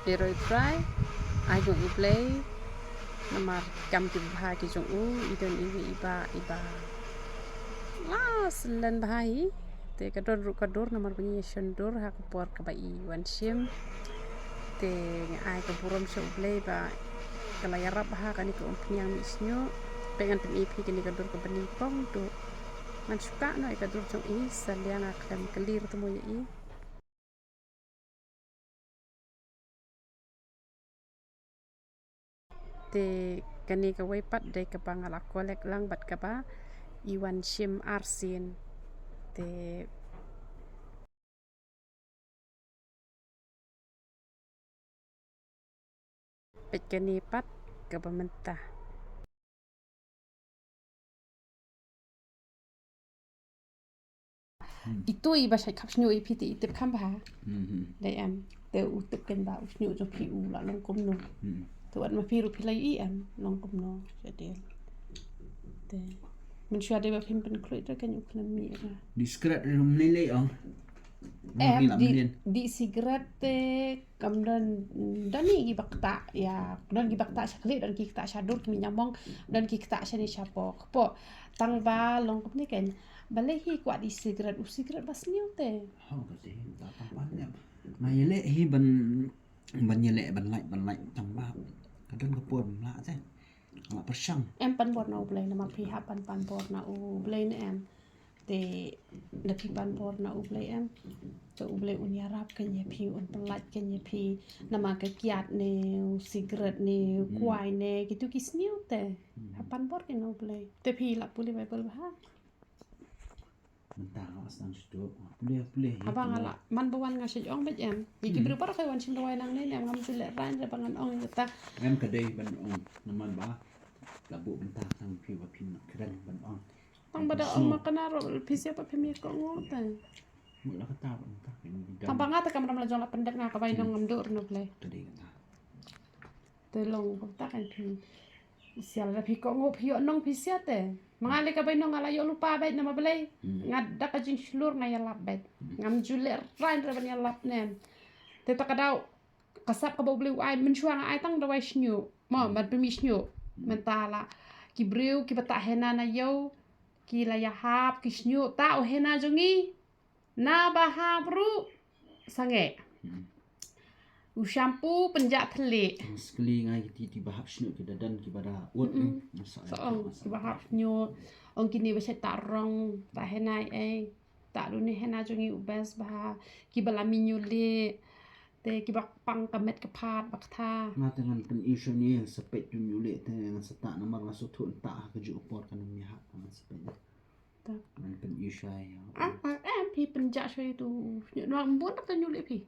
Rồi try ai cũng play nama kam ki bha ki jong u idon iba las len bahai te kador namar bunyi shandur ha por ka bai wan shim te ai ka burom sho play ba kala yarab ha kan ko nyang misnyo pengen pen ip ki ni kador ka bani pong do man suka no kador jong i saliana klem kelir tu mo i te kani ka wai pat de ka pangala kolek lang bat ka ba iwan shim arsin te pet kani pat ka pemerintah itu iba sai khap snyu ip ti tip kham ba dai am te u tip ken ba u snyu jo pi u la long kom no tu an ma pi ru pi lai i am long kom no jadi te mình xóa đây vào phim bên khởi ra cái nhục làm mì ra Discret rum nilai ong. em di sigarette kemudian dan ni gibakta ya dan gibakta sakli dan kita syadur kami nyamong dan kita sini siapa po tang ba long ni kan balai hi kuat di sigaret sigaret bas niu te Oh kasi tak tampan ya. Mayele hi ban yele ban like tambah. Kadang kepon lah teh. Nggak persang. Em pan bor na ublay na mapiha pan bor na ublay na em te napi pan bor na ublay em te ublay unyarap kanya pi un pelat kanya pi nama kekiat ne sigaret ne kuai ne gitu kisniu te pan bor kena ublay te pi lak puli bible bah Mentah asang situ. Boleh. abang ala man bawan ngasih ong bet em iki berapa kai wan sim dawai nang ne em ngam sule ran re bangan ong ta Em kedai ban ong naman ba. Labu mentah sang pi wa pin keren ban ong. tang bada ong makan aro pi siapa pemi ko ngotan Mula kata mentah ini bidang. Tampang ngata kam ram la jong la pendek nga ka bay nong ngam dur no play Kedai kata. te long ko ta kan pi sial la pi ko ngo pi nong pi sia te mangale ka bay nong ala yo lupa bay na mablay ngad da ka jing slur nga ya lap bay ngam juler rain ra ban ya lap nem te ta ka daw kasap ka bo blue ai men chuang ai tang da wai snyu mo man pe mi snyu men ta la ki breu ki bata hena na yo ki la ya hap ki snyu ta o hena jongi na bahabru sange u shampoo penjak telik Sekali ngai ti bahap sinu ke dadan ki pada ut ni. soong ki bahap nyu ong kini bese tak rong tak henai tak lu ni hena jongi u bes bah ki bala minyu le te ki bak pang kamet ke phat bak tha Nga dengan pen isu ni sepet tu nyule te dengan setak nomor masuk tu entah ke ju upor kan mi hak dengan sepet. Tak. Dengan pen isu ai. pi penjak shoi tu nyu no mbon tak nyu le pi